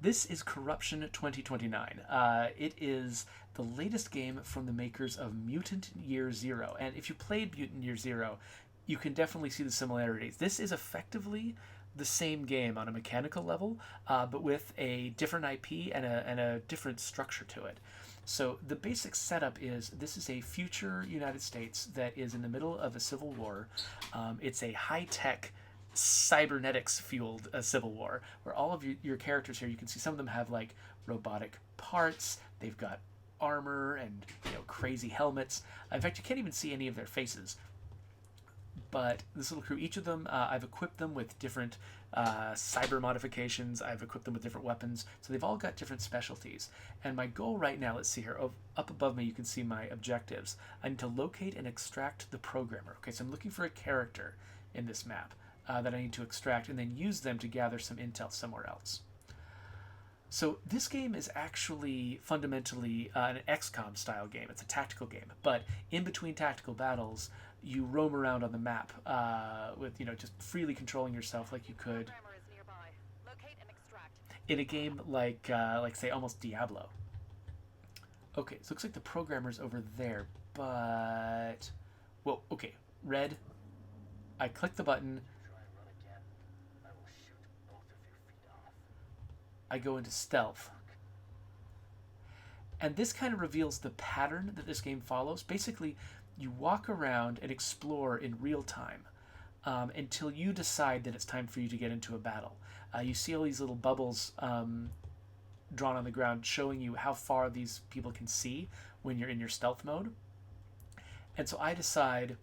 This is Corruption 2029. It is the latest game from the makers of Mutant Year Zero. And if you played Mutant Year Zero, you can definitely see the similarities. This is effectively the same game on a mechanical level, but with a different IP and a different structure to it. So the basic setup is this is a future United States that is in the middle of a civil war. It's a high-tech cybernetics fueled civil war where all of your characters here, you can see some of them have like robotic parts, they've got armor and crazy helmets. In fact, you can't even see any of their faces. But this little crew, each of them, I've equipped them with different cyber modifications. I've equipped them with different weapons. So they've all got different specialties. And my goal right now, let's see here, up above me you can see my objectives. I need to locate and extract the programmer. Okay, so I'm looking for a character in this map that I need to extract and then use them to gather some intel somewhere else. So this game is actually fundamentally an XCOM style game. It's a tactical game, but in between tactical battles, you roam around on the map with just freely controlling yourself like you could in a game like say almost Diablo. Okay, so it looks like the programmer's over there, but well, okay, red. I click the button. I go into stealth. And this kind of reveals the pattern that this game follows. Basically, you walk around and explore in real time until you decide that it's time for you to get into a battle. You see all these little bubbles drawn on the ground showing you how far these people can see when you're in your stealth mode. And so I decide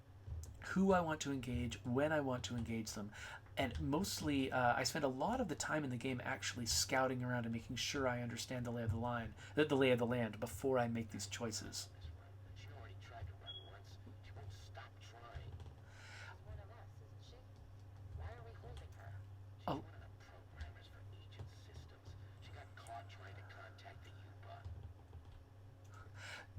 who I want to engage, when I want to engage them. And mostly, I spend a lot of the time in the game actually scouting around and making sure I understand the lay of the lay of the land before I make these choices. Oh,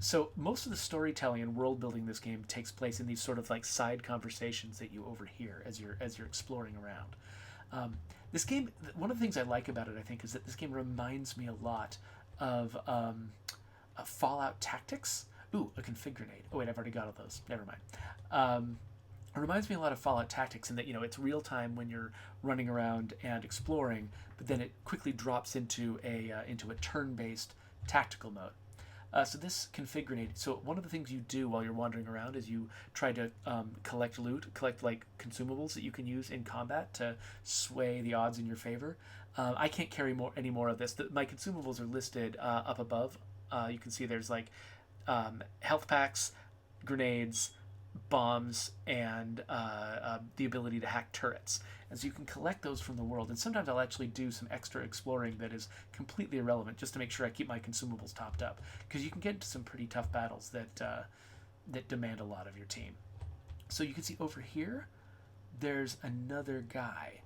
so most of the storytelling and world building in this game takes place in these sort of like side conversations that you overhear as you're exploring around. This game, one of the things I like about it, I think, is that this game reminds me a lot of Fallout Tactics. Ooh, a config grenade. Oh wait, I've already got all those. Never mind. It reminds me a lot of Fallout Tactics in that it's real time when you're running around and exploring, but then it quickly drops into a turn-based tactical mode. So this config grenade. So one of the things you do while you're wandering around is you try to collect loot, collect like consumables that you can use in combat to sway the odds in your favor. I can't carry any more of this. My consumables are listed up above. You can see there's like health packs, grenades, bombs, and the ability to hack turrets. And so you can collect those from the world. And sometimes I'll actually do some extra exploring that is completely irrelevant just to make sure I keep my consumables topped up. Because you can get into some pretty tough battles that demand a lot of your team. So you can see over here, there's another guy.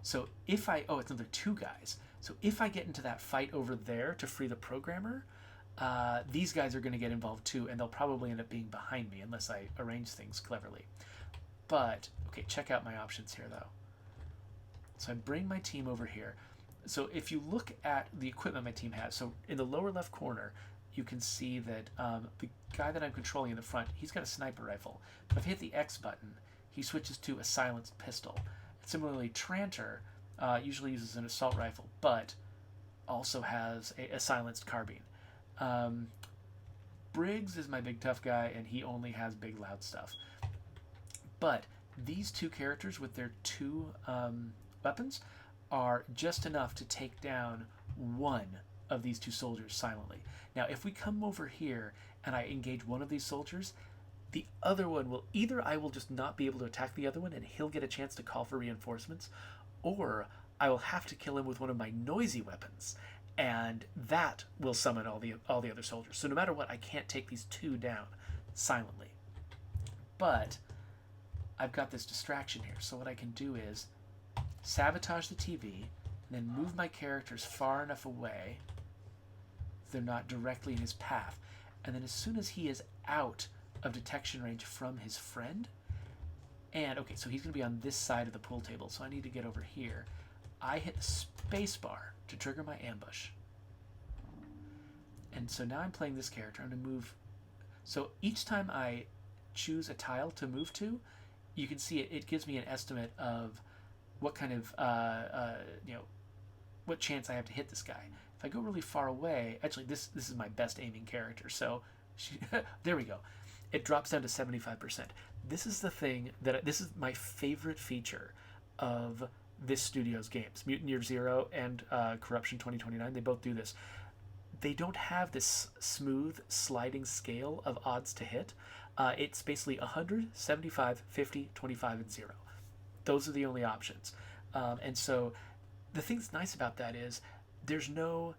So it's another two guys. So if I get into that fight over there to free the programmer, these guys are going to get involved too, and they'll probably end up being behind me unless I arrange things cleverly. But, okay, check out my options here, though. So I bring my team over here. So if you look at the equipment my team has, so in the lower left corner, you can see that the guy that I'm controlling in the front, he's got a sniper rifle. But if I hit the X button, he switches to a silenced pistol. Similarly, Tranter usually uses an assault rifle, but also has a silenced carbine. Briggs is my big tough guy, and he only has big loud stuff. But these two characters with their two weapons are just enough to take down one of these two soldiers silently. Now, if we come over here and I engage one of these soldiers, the other one will either I will just not be able to attack the other one and he'll get a chance to call for reinforcements, or I will have to kill him with one of my noisy weapons, and that will summon all the other soldiers. So no matter what, I can't take these two down silently. But I've got this distraction here. So what I can do is sabotage the TV, and then move my characters far enough away so they're not directly in his path. And then as soon as he is out of detection range from his friend, and okay, so he's going to be on this side of the pool table, so I need to get over here. I hit the space bar to trigger my ambush. And so now I'm playing this character. I'm going to move. So each time I choose a tile to move to, you can see it gives me an estimate of what kind of, what chance I have to hit this guy. If I go really far away, actually, this is my best aiming character. So there we go. It drops down to 75%. This is the thing this is my favorite feature of this studio's games. Mutant Year Zero and Corruption 2029, they both do this. They don't have this smooth sliding scale of odds to hit. It's basically 100, 75, 50, 25, and 0. Those are the only options. And so the thing that's nice about that is there's no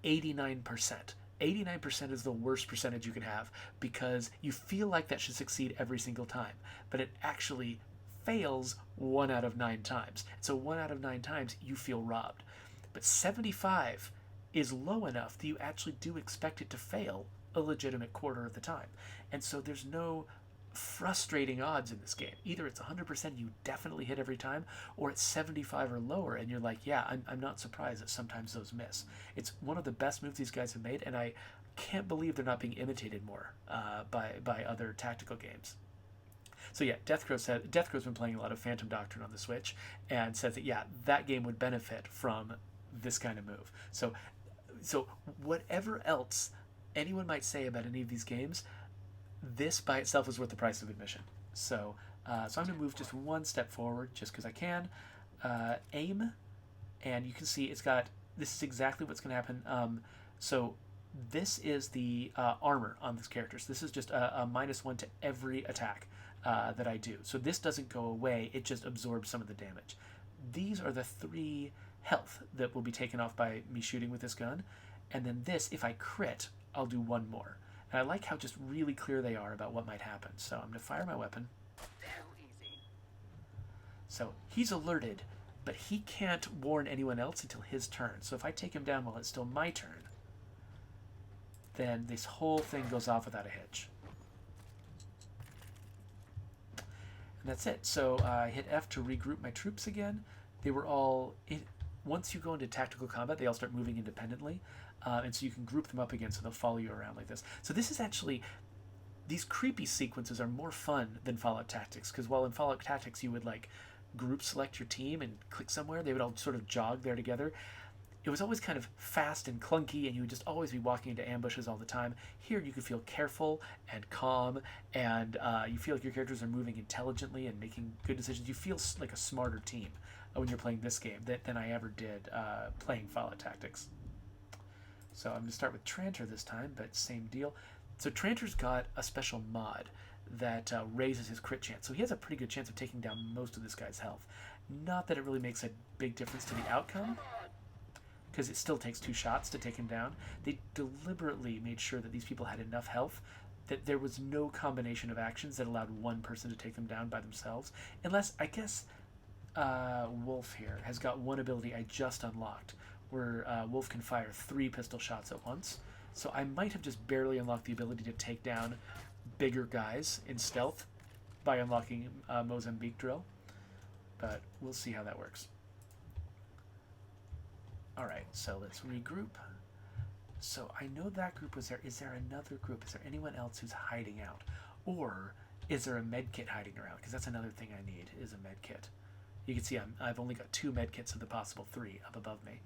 89%. 89% is the worst percentage you can have because you feel like that should succeed every single time, but it actually fails 1 out of 9 times. So 1 out of 9 times you feel robbed. But 75 is low enough that you actually do expect it to fail a legitimate quarter of the time. And so there's no frustrating odds in this game. Either it's 100% you definitely hit every time, or it's 75 or lower and you're like, yeah, I'm not surprised that sometimes those miss. It's one of the best moves these guys have made, and I can't believe they're not being imitated more by other tactical games. So yeah, Deathcrow's been playing a lot of Phantom Doctrine on the Switch and says that, yeah, that game would benefit from this kind of move. So whatever else anyone might say about any of these games, this by itself is worth the price of admission. So I'm going to move just one step forward just because I can. Aim, and you can see this is exactly what's going to happen. So this is the armor on this character. So this is just a -1 to every attack that I do. So this doesn't go away, it just absorbs some of the damage. These are the 3 health that will be taken off by me shooting with this gun. And then this, if I crit, I'll do 1 more. And I like how just really clear they are about what might happen. So I'm going to fire my weapon. So he's alerted, but he can't warn anyone else until his turn. So if I take him down while it's still my turn, then this whole thing goes off without a hitch. And that's it. So I hit F to regroup my troops again. They were all... Once you go into tactical combat, they all start moving independently. And so you can group them up again so they'll follow you around like this. So this is actually... These creepy sequences are more fun than Fallout Tactics, because while in Fallout Tactics you would like group select your team and click somewhere, they would all sort of jog there together. It was always kind of fast and clunky, and you would just always be walking into ambushes all the time. Here you could feel careful and calm, and you feel like your characters are moving intelligently and making good decisions. You feel like a smarter team when you're playing this game than I ever did playing Fallout Tactics. So I'm going to start with Tranter this time, but same deal. So Tranter's got a special mod that raises his crit chance. So he has a pretty good chance of taking down most of this guy's health. Not that it really makes a big difference to the outcome, because it still takes 2 shots to take him down. They deliberately made sure that these people had enough health that there was no combination of actions that allowed one person to take them down by themselves. Unless, I guess, Wolf here has got one ability I just unlocked, where Wolf can fire 3 pistol shots at once. So I might have just barely unlocked the ability to take down bigger guys in stealth by unlocking Mozambique Drill. But we'll see how that works. Alright, so let's regroup. So I know that group was there. Is there another group? Is there anyone else who's hiding out? Or is there a med kit hiding around? Because that's another thing I need, is a med kit. You can see I've only got 2 med kits of the possible 3 up above me.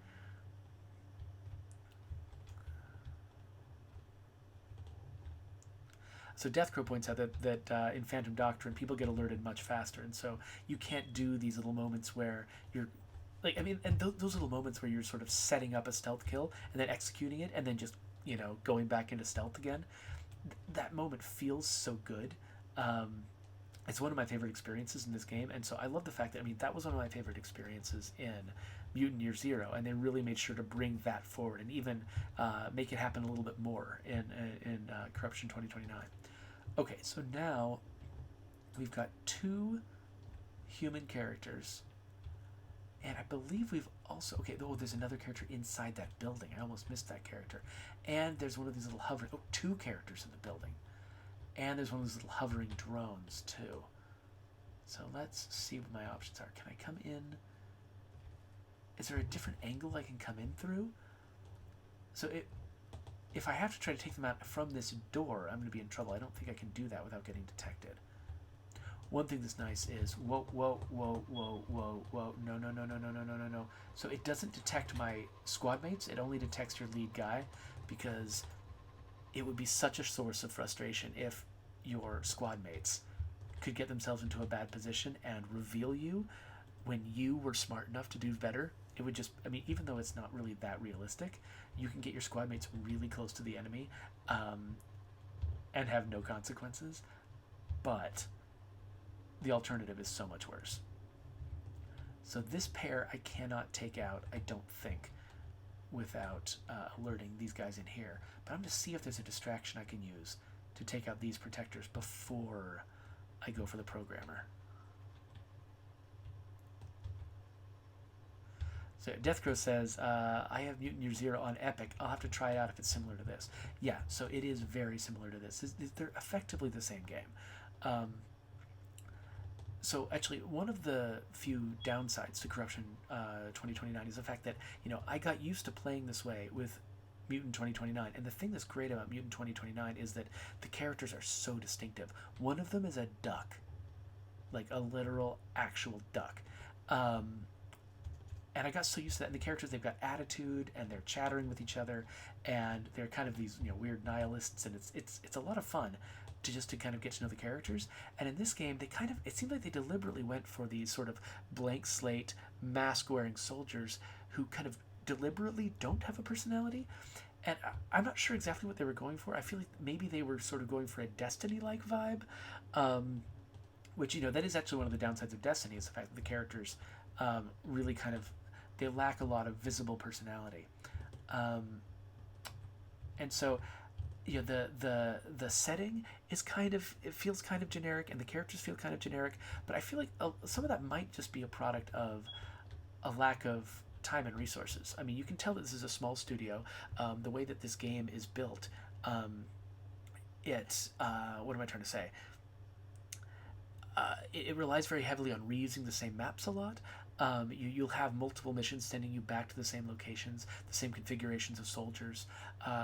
So Deathcrow points out that in Phantom Doctrine, people get alerted much faster, and so you can't do these little moments where you're, like, I mean, and those little moments where you're sort of setting up a stealth kill and then executing it and then just, going back into stealth again. That moment feels so good. It's one of my favorite experiences in this game, and so I love the fact that, that was one of my favorite experiences in Mutant Year Zero, and they really made sure to bring that forward and even make it happen a little bit more in Corruption 2029. Okay, so now we've got 2 human characters, and I believe we've also... Okay, there's another character inside that building. I almost missed that character. And there's one of these little hovering... 2 characters in the building. And there's one of those little hovering drones, too. So let's see what my options are. Can I come in is there a different angle I can come in through? So if I have to try to take them out from this door, I'm going to be in trouble. I don't think I can do that without getting detected. One thing that's nice is, whoa, whoa, whoa, whoa, whoa, whoa, no, no, no, no, no, no, no, no, no. So it doesn't detect my squad mates, it only detects your lead guy, because it would be such a source of frustration if your squad mates could get themselves into a bad position and reveal you when you were smart enough to do better. It would just, I mean, even though it's not really that realistic, you can get your squad mates really close to the enemy, and have no consequences, but the alternative is so much worse. So this pair I cannot take out, I don't think, without alerting these guys in here. But I'm going to see if there's a distraction I can use to take out these protectors before I go for the programmer. So Deathcrow says, I have Mutant Year Zero on Epic. I'll have to try it out if it's similar to this. Yeah, so it is very similar to this. They're effectively the same game. So actually, one of the few downsides to Corruption 2029 is the fact that, I got used to playing this way with Mutant 2029, and the thing that's great about Mutant 2029 is that the characters are so distinctive. One of them is a duck, like a literal, actual duck. And I got so used to that. And the characters, they've got attitude, and they're chattering with each other, and they're kind of these weird nihilists, and it's a lot of fun to kind of get to know the characters. And in this game, it seemed like they deliberately went for these sort of blank slate, mask wearing soldiers who kind of deliberately don't have a personality. And I'm not sure exactly what they were going for. I feel like maybe they were sort of going for a Destiny-like vibe, which that is actually one of the downsides of Destiny, is the fact that the characters really kind of, they lack a lot of visible personality, and so the setting is it feels kind of generic, and the characters feel kind of generic. But I feel like some of that might just be a product of a lack of time and resources. I mean, you can tell that this is a small studio. The way that this game is built, what am I trying to say? It relies very heavily on reusing the same maps a lot. You'll have multiple missions sending you back to the same locations, the same configurations of soldiers,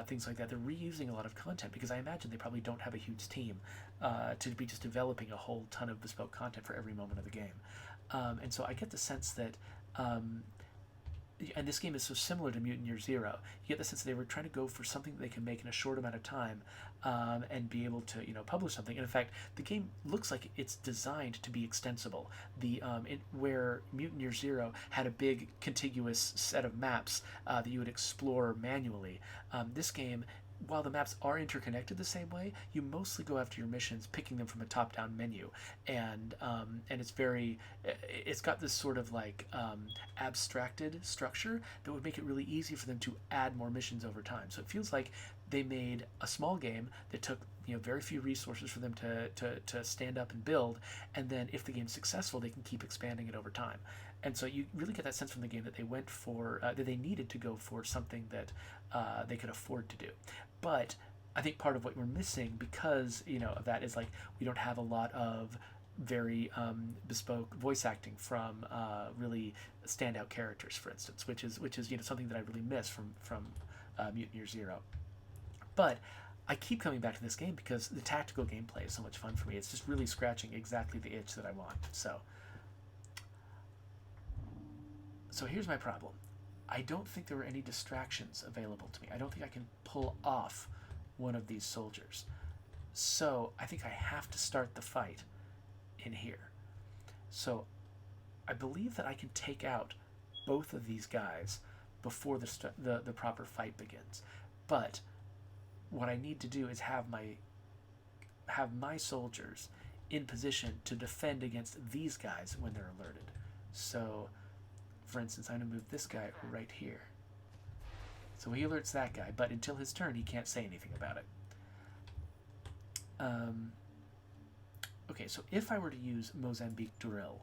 things like that. They're reusing a lot of content because I imagine they probably don't have a huge team to be just developing a whole ton of bespoke content for every moment of the game. And so I get the sense that, and this game is so similar to Mutant Year Zero, you get the sense that they were trying to go for something that they can make in a short amount of time, and be able to publish something. And in fact, the game looks like it's designed to be extensible. Where Mutant Year Zero had a big contiguous set of maps that you would explore manually, this game, while the maps are interconnected the same way, you mostly go after your missions picking them from a top-down menu, and it's got this sort of like abstracted structure that would make it really easy for them to add more missions over time. So it feels like they made a small game that took very few resources for them to stand up and build, and then if the game's successful, they can keep expanding it over time. And so you really get that sense from the game that they went for that they needed to go for something that they could afford to do. But I think part of what we're missing because of that is, like, we don't have a lot of very bespoke voice acting from really standout characters, for instance, which is something that I really miss from Mutant Year Zero. But I keep coming back to this game because the tactical gameplay is so much fun for me. It's just really scratching exactly the itch that I want. So here's my problem. I don't think there were any distractions available to me. I don't think I can pull off one of these soldiers. So I think I have to start the fight in here. So I believe that I can take out both of these guys before the proper fight begins. But what I need to do is have my soldiers in position to defend against these guys when they're alerted. So, for instance, I'm going to move this guy right here. So he alerts that guy, but until his turn, he can't say anything about it. Okay, so if I were to use Mozambique Drill,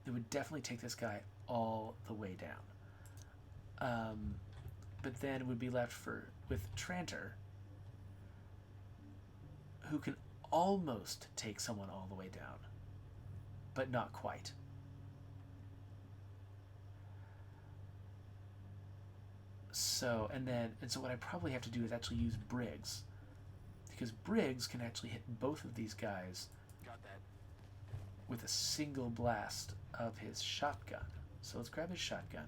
it would definitely take this guy all the way down. But then it would be left with Tranter, who can almost take someone all the way down, but not quite. So, and so what I probably have to do is actually use Briggs. Because Briggs can actually hit both of these guys with a single blast of his shotgun. So let's grab his shotgun.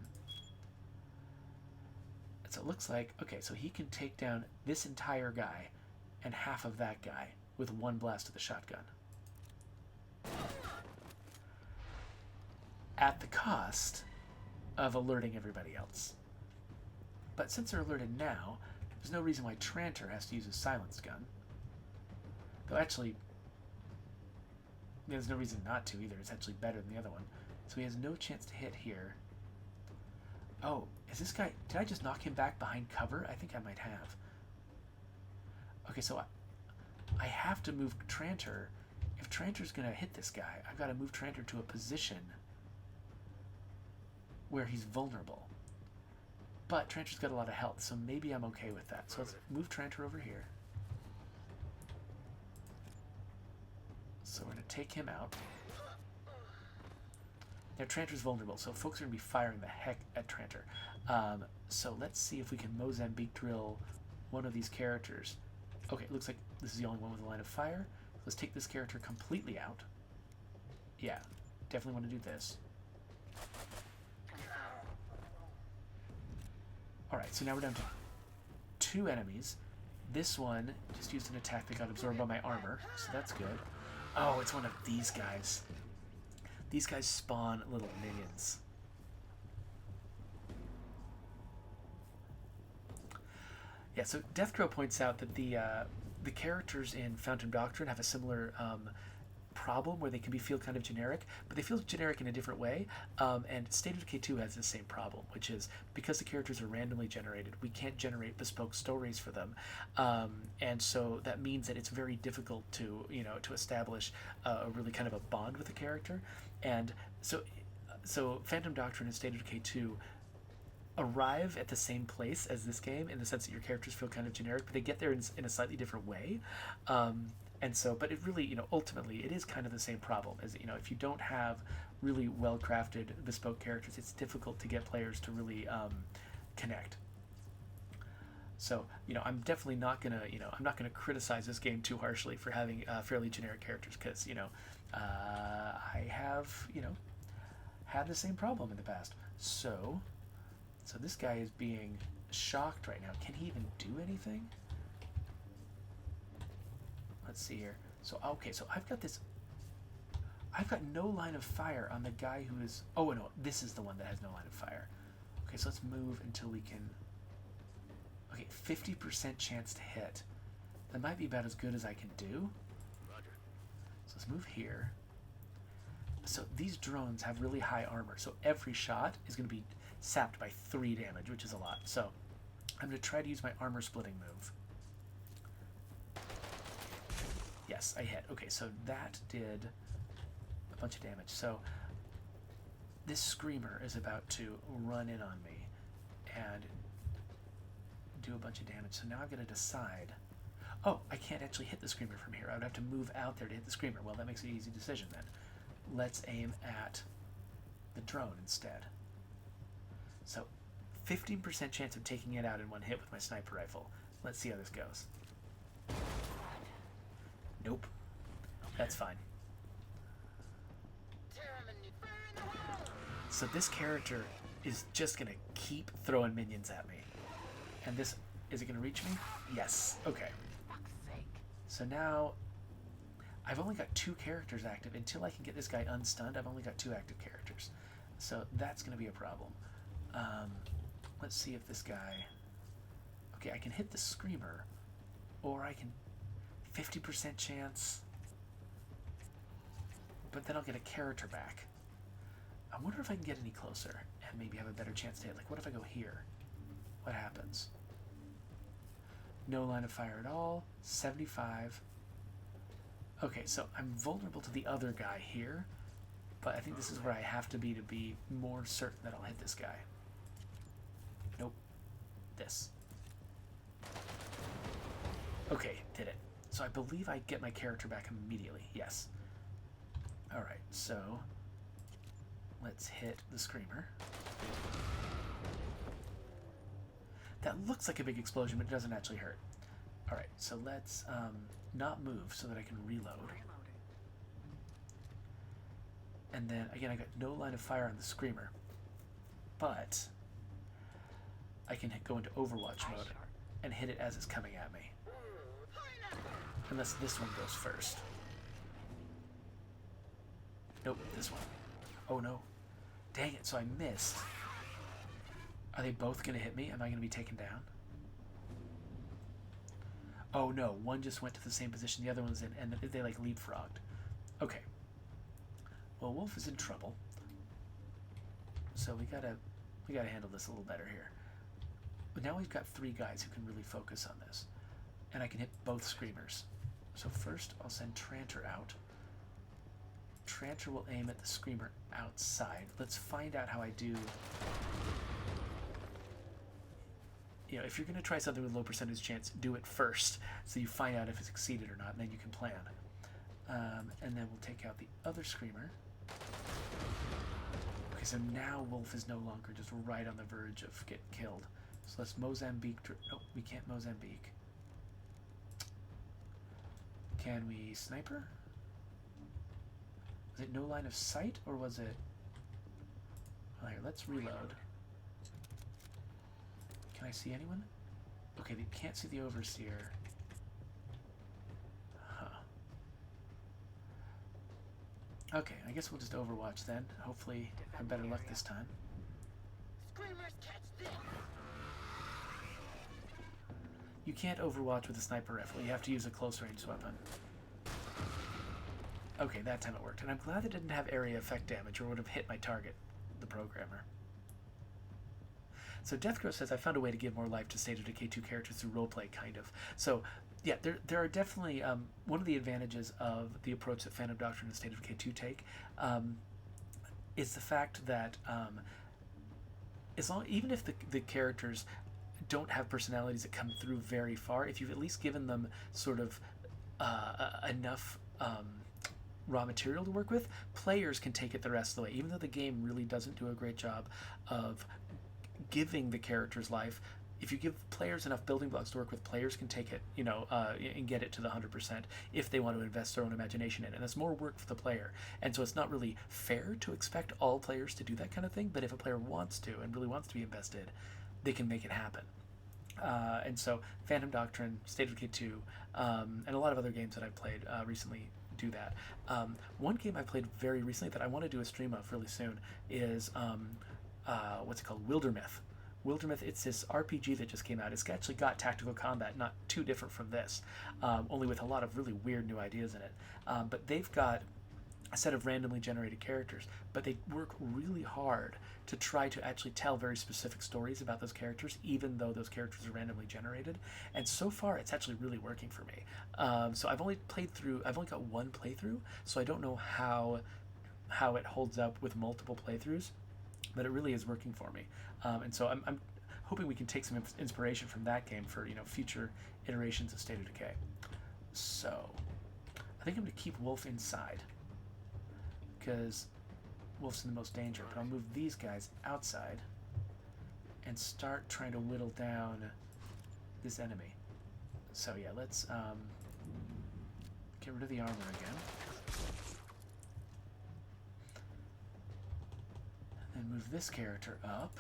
And so it looks like, okay, so he can take down this entire guy and half of that guy with one blast of the shotgun. At the cost of alerting everybody else. But since they're alerted now, there's no reason why Tranter has to use a silenced gun. Though actually, there's no reason not to either. It's actually better than the other one. So he has no chance to hit here. Oh, is this guy... Did I just knock him back behind cover? I think I might have. Okay, so I have to move Tranter. If Tranter's going to hit this guy, I've got to move Tranter to a position where he's vulnerable. But Tranter's got a lot of health, so maybe I'm okay with that. So let's move Tranter over here. So we're going to take him out. Now Tranter's vulnerable, so folks are going to be firing the heck at Tranter. So let's see if we can Mozambique drill one of these characters. Okay, it looks like this is the only one with a line of fire. Let's take this character completely out. Yeah, definitely want to do this. Alright, so now we're down to 2 enemies. This one just used an attack that got absorbed by my armor, so that's good. Oh, it's one of these guys. These guys spawn little minions. Yeah, so Deathcrow points out that the characters in Fountain Doctrine have a similar problem where they can feel kind of generic, but they feel generic in a different way. And State of Decay 2 has the same problem, which is because the characters are randomly generated, we can't generate bespoke stories for them, and so that means that it's very difficult to to establish a really kind of a bond with a character. And so Phantom Doctrine and State of Decay 2 arrive at the same place as this game in the sense that your characters feel kind of generic, but they get there in a slightly different way. And so, but it really, ultimately, it is kind of the same problem. As if you don't have really well-crafted, bespoke characters, it's difficult to get players to really connect. So, I'm definitely not gonna, I'm not gonna criticize this game too harshly for having fairly generic characters, because I have, had the same problem in the past. So this guy is being shocked right now. Can he even do anything? Let's see here. So, okay, so I've got no line of fire on the guy who is... Oh, no, this is the one that has no line of fire. Okay, so let's move until we can... Okay, 50% chance to hit. That might be about as good as I can do. So let's move here. So these drones have really high armor, so every shot is going to be sapped by 3 damage, which is a lot. So I'm going to try to use my armor splitting move. Yes, I hit. Okay, so that did a bunch of damage. So this screamer is about to run in on me and do a bunch of damage. So now I've got to decide. Oh, I can't actually hit the screamer from here. I would have to move out there to hit the screamer. Well, that makes it an easy decision then. Let's aim at the drone instead. So 15% chance of taking it out in one hit with my sniper rifle. Let's see how this goes. Nope. That's fine. So this character is just going to keep throwing minions at me. And this... Is it going to reach me? Yes. Okay. So now... I've only got 2 characters active. Until I can get this guy unstunned, I've only got 2 active characters. So that's going to be a problem. Let's see if this guy... Okay, I can hit the screamer. Or I can... 50% chance. But then I'll get a character back. I wonder if I can get any closer and maybe have a better chance to hit. Like, what if I go here? What happens? No line of fire at all. 75. Okay, so I'm vulnerable to the other guy here. But I think this is where I have to be more certain that I'll hit this guy. Nope. This. Okay, did it. So I believe I get my character back immediately. Yes. Alright, so let's hit the screamer. That looks like a big explosion, but it doesn't actually hurt. Alright, so let's not move so that I can reload. And then, again, I got no line of fire on the Screamer. But I can go into Overwatch mode and hit it as it's coming at me. Unless this one goes first. Nope, this one. Oh no. Dang it, so I missed. Are they both going to hit me? Am I going to be taken down? Oh no, one just went to the same position the other one's in, and they like leapfrogged. Okay. Well, Wolf is in trouble. So we gotta handle this a little better here. But now we've got 3 guys who can really focus on this. And I can hit both Screamers. So first I'll send Tranter out. Tranter will aim at the Screamer outside. Let's find out how I do. You know, if you're going to try something with low percentage chance, do it first so you find out if it succeeded or not, and then you can plan. And then we'll take out the other Screamer. Okay, so now Wolf is no longer just right on the verge of getting killed. So let's Mozambique. No, we can't Mozambique. Can we sniper? Was it no line of sight, or was it... Well, here, let's reload. Can I see anyone? Okay, they can't see the Overseer. Huh. Okay, I guess we'll just Overwatch then. Hopefully have better luck this time. Screamers, catch this. You can't Overwatch with a sniper rifle. You have to use a close-range weapon. Okay, that time it worked. And I'm glad it didn't have area effect damage, or would have hit my target, the programmer. So Deathgrow says, I found a way to give more life to State of Decay 2 characters through roleplay, kind of. So, yeah, there are definitely... one of the advantages of the approach that Phantom Doctrine and State of Decay 2 take is the fact that even if the characters don't have personalities that come through very far, if you've at least given them sort of enough... raw material to work with, players can take it the rest of the way. Even though the game really doesn't do a great job of giving the characters life, if you give players enough building blocks to work with, players can take it, you know, and get it to the 100% if they want to invest their own imagination in it. And it's more work for the player. And so it's not really fair to expect all players to do that kind of thing, but if a player wants to and really wants to be invested, they can make it happen. And so Phantom Doctrine, State of Decay 2, and a lot of other games that I've played recently do that. One game I played very recently that I want to do a stream of really soon is what's it called? Wildermyth. Wildermyth, it's this RPG that just came out. It's actually got tactical combat, not too different from this, only with a lot of really weird new ideas in it. But they've got a set of randomly generated characters, but they work really hard to try to actually tell very specific stories about those characters, even though those characters are randomly generated. And so far, it's actually really working for me. So I've only got one playthrough, so I don't know how it holds up with multiple playthroughs, but it really is working for me. And so I'm hoping we can take some inspiration from that game for, you know, future iterations of State of Decay. So I think I'm going to keep Wolf inside, because Wolf's in the most danger, but I'll move these guys outside and start trying to whittle down this enemy. So yeah, let's get rid of the armor again. And move this character up.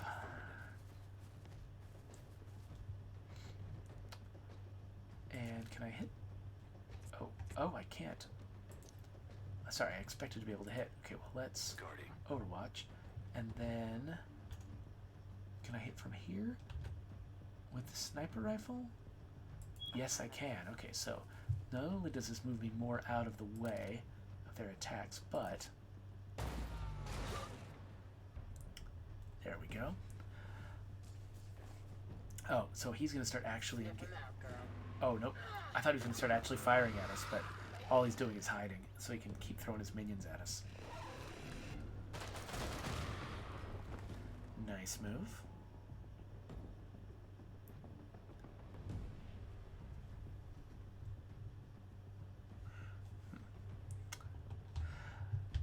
And can I hit? Oh, I can't. Sorry, I expected to be able to hit. Okay, well, let's Overwatch. And then, can I hit from here with the sniper rifle? Yes, I can. Okay, so not only does this move me more out of the way of their attacks, but there we go. Oh, so he's going to start actually... Oh, nope. I thought he was going to start actually firing at us, but all he's doing is hiding, so he can keep throwing his minions at us. Nice move.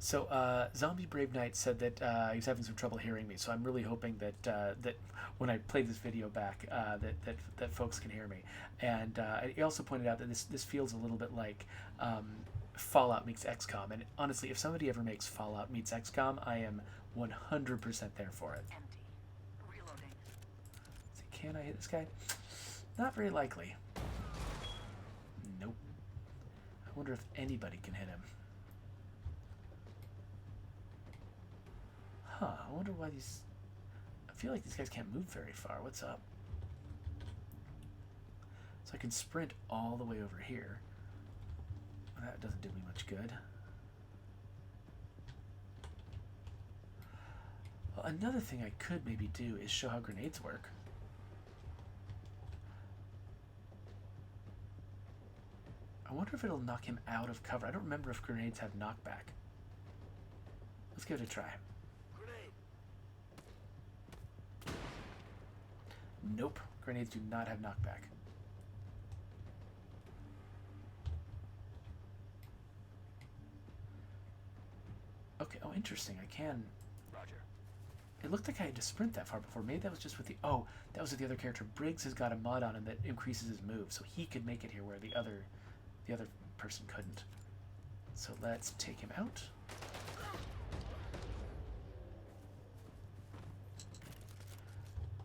So, Zombie Brave Knight said that he's having some trouble hearing me. So I'm really hoping that that when I play this video back, that folks can hear me. And he also pointed out that this feels a little bit like Fallout meets XCOM. And honestly, if somebody ever makes Fallout meets XCOM, I am 100% there for it. Empty. Reloading. See, can I hit this guy? Not very likely. Nope. I wonder if anybody can hit him. Huh, I wonder why these... I feel like these guys can't move very far. What's up? So I can sprint all the way over here. That doesn't do me much good. Well, another thing I could maybe do is show how grenades work. I wonder if it'll knock him out of cover. I don't remember if grenades have knockback. Let's give it a try. Nope, grenades do not have knockback. Okay, oh interesting, I can... Roger. It looked like I had to sprint that far before. Maybe that was just with the... Oh, that was with the other character. Briggs has got a mod on him that increases his move, so he could make it here where the other person couldn't. So let's take him out.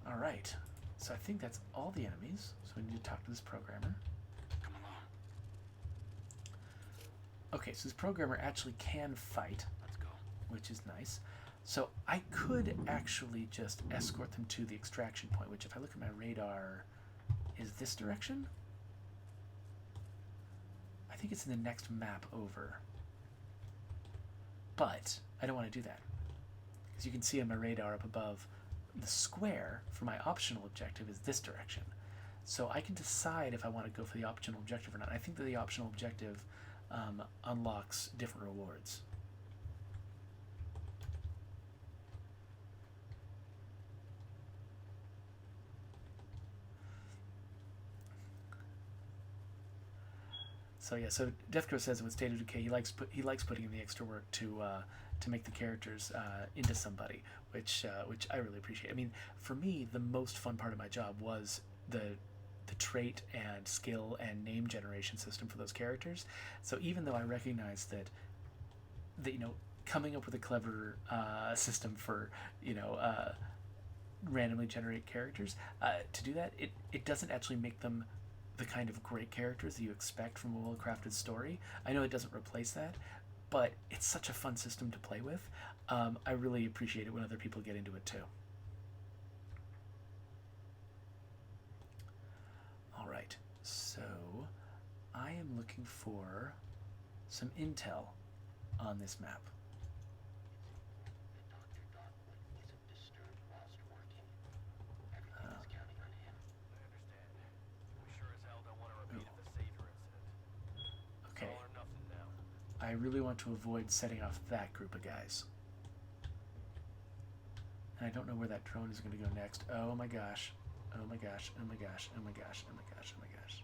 Alright, so I think that's all the enemies. So we need to talk to this programmer. Come along. Okay, so this programmer actually can fight, Let's go. which is nice. So I could actually just escort them to the extraction point, which if I look at my radar, is this direction? I think it's in the next map over. But I don't want to do that. Because you can see on my radar up above, the square for my optional objective is this direction. So I can decide if I want to go for the optional objective or not. I think that the optional objective unlocks different rewards. So yeah, so Deathcrow says with State of Decay, he likes putting in the extra work to make the characters into somebody, which I really appreciate. I mean, for me, the most fun part of my job was the trait and skill and name generation system for those characters. So even though I recognize that you know, coming up with a clever system for randomly generate characters, to do that, it doesn't actually make them the kind of great characters that you expect from a well-crafted story. I know it doesn't replace that, but it's such a fun system to play with. I really appreciate it when other people get into it too. Alright, so I am looking for some intel on this map. Okay, I really want to avoid setting off that group of guys. And I don't know where that drone is going to go next. Oh my gosh. Oh my gosh. Oh my gosh. Oh my gosh. Oh my gosh. Oh my gosh.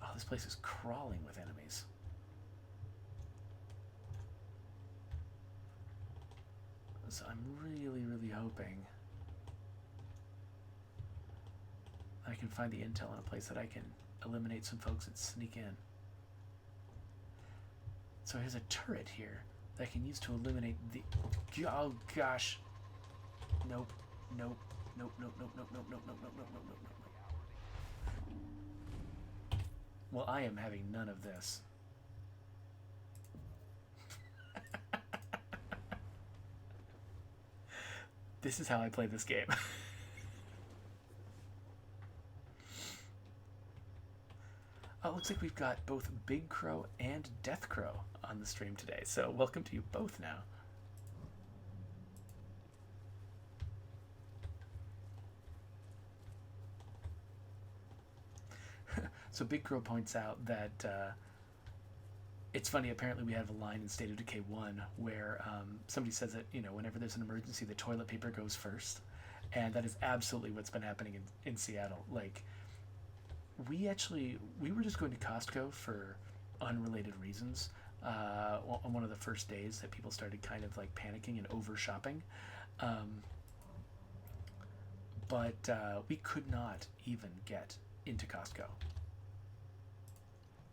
Oh, this place is crawling with enemies. So I'm really, really hoping I can find the intel in a place that I can eliminate some folks that sneak in. So here's a turret here that I can use to eliminate the... Oh gosh. Nope. Nope. Nope. Nope. Nope. Nope. Nope. Nope. Nope. Nope. Nope. Nope. Nope. Nope. Well, I am having none of this. This is how I play this game. Oh, it looks like we've got both Big Crow and Death Crow on the stream today, so welcome to you both now. So Big Crow points out that it's funny, apparently we have a line in State of Decay 1 where somebody says that, you know, whenever there's an emergency, the toilet paper goes first. And that is absolutely what's been happening in Seattle. Like, we were just going to Costco for unrelated reasons on one of the first days that people started kind of like panicking and over shopping. Um, but we could not even get into Costco.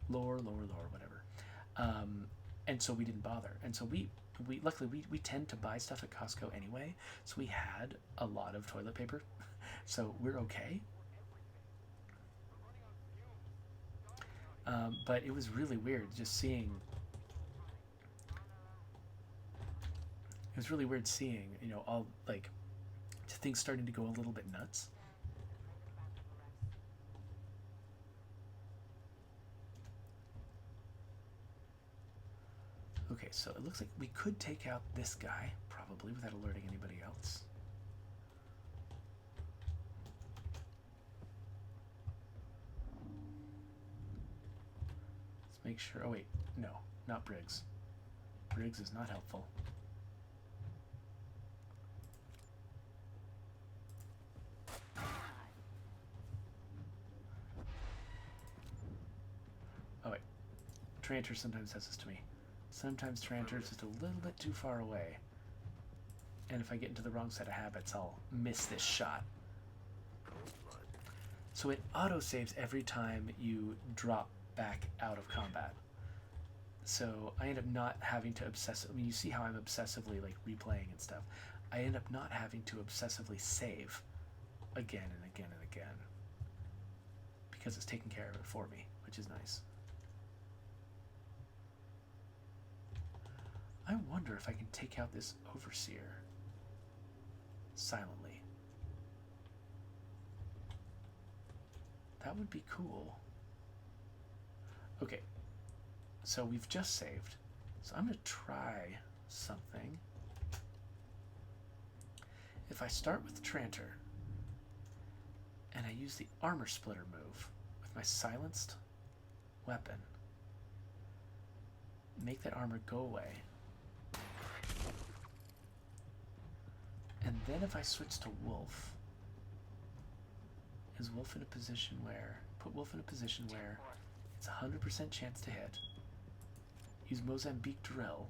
Lore, whatever. And so we didn't bother. And so we luckily we tend to buy stuff at Costco anyway, so we had a lot of toilet paper, so we're okay. But it was really weird just seeing. It was really weird seeing, all like things starting to go a little bit nuts. Okay, so it looks like we could take out this guy, probably, without alerting anybody else. Let's make sure. Oh, wait. No, not Briggs. Briggs is not helpful. Oh, wait. Tranter sometimes does this to me. Sometimes Tranter's just a little bit too far away. And if I get into the wrong set of habits, I'll miss this shot. So it auto-saves every time you drop back out of combat. So I end up not having to obsess. I mean, you see how I'm obsessively like replaying and stuff. I end up not having to obsessively save again and again and again because it's taking care of it for me, which is nice. I wonder if I can take out this overseer silently. That would be cool. Okay, so we've just saved. So I'm going to try something. If I start with Tranter and I use the armor splitter move with my silenced weapon, make that armor go away. And then if I switch to Wolf, is Wolf in a position where, put Wolf in a position where it's 100% chance to hit. Use Mozambique Drill.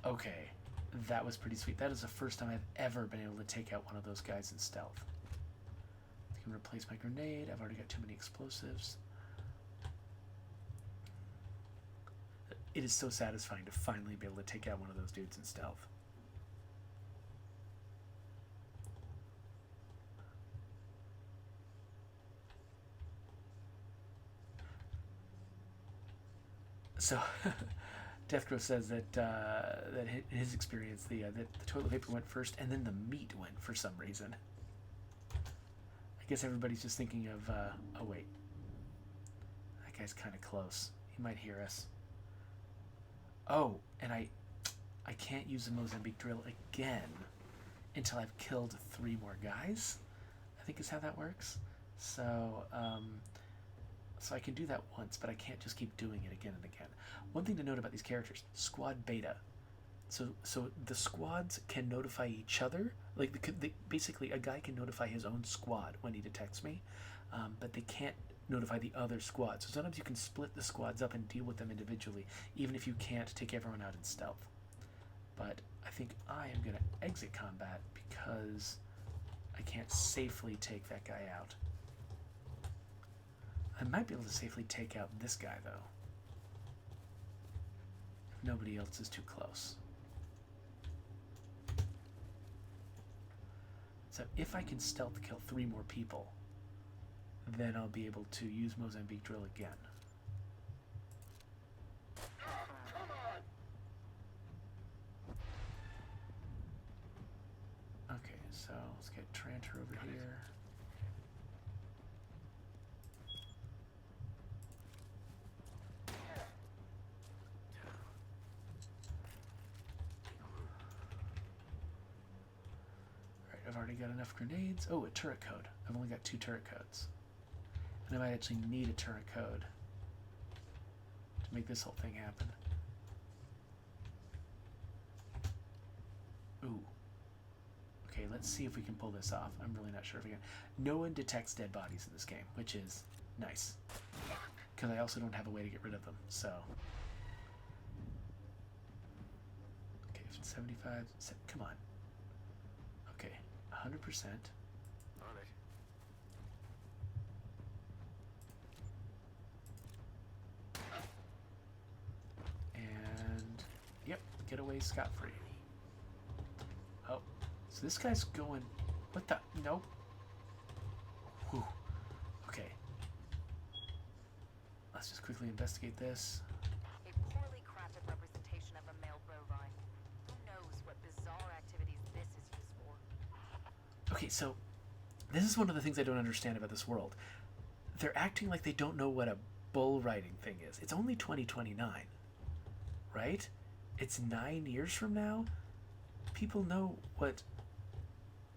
Okay, that was pretty sweet. That is the first time I've ever been able to take out one of those guys in stealth. I can replace my grenade. I've already got too many explosives. It is so satisfying to finally be able to take out one of those dudes in stealth. So, Deathcrow says that that his experience, that the toilet paper went first, and then the meat went for some reason. I guess everybody's just thinking of, oh wait, that guy's kind of close. He might hear us. Oh, and I can't use the Mozambique Drill again until I've killed 3 more guys, I think is how that works. So, so I can do that once, but I can't just keep doing it again and again. One thing to note about these characters, squad beta. So the squads can notify each other. Like, basically, a guy can notify his own squad when he detects me, but they can't notify the other squad. So sometimes you can split the squads up and deal with them individually, even if you can't take everyone out in stealth. But I think I am going to exit combat because I can't safely take that guy out. I might be able to safely take out this guy, though. If nobody else is too close. So if I can stealth kill 3 more people, then I'll be able to use Mozambique Drill again. Okay, so let's get Tranter over here. Alright, I've already got enough grenades. Oh, a turret code. I've only got 2 turret codes. And I might actually need a turret code to make this whole thing happen. Ooh. Okay, let's see if we can pull this off. I'm really not sure if we can. No one detects dead bodies in this game, which is Nice. Because I also don't have a way to get rid of them, so... Okay, 75... Come on. Okay, 100%. On it. And... Yep, get away scot-free. Oh, so this guy's going... What the... Nope. Whew. Okay. Let's just quickly investigate this. A poorly crafted representation of a male bovine. Who knows what bizarre activities this is used for? Okay, so this is one of the things I don't understand about this world. They're acting like they don't know what a bull riding thing is. It's only 2029, right? It's 9 years from now. People know what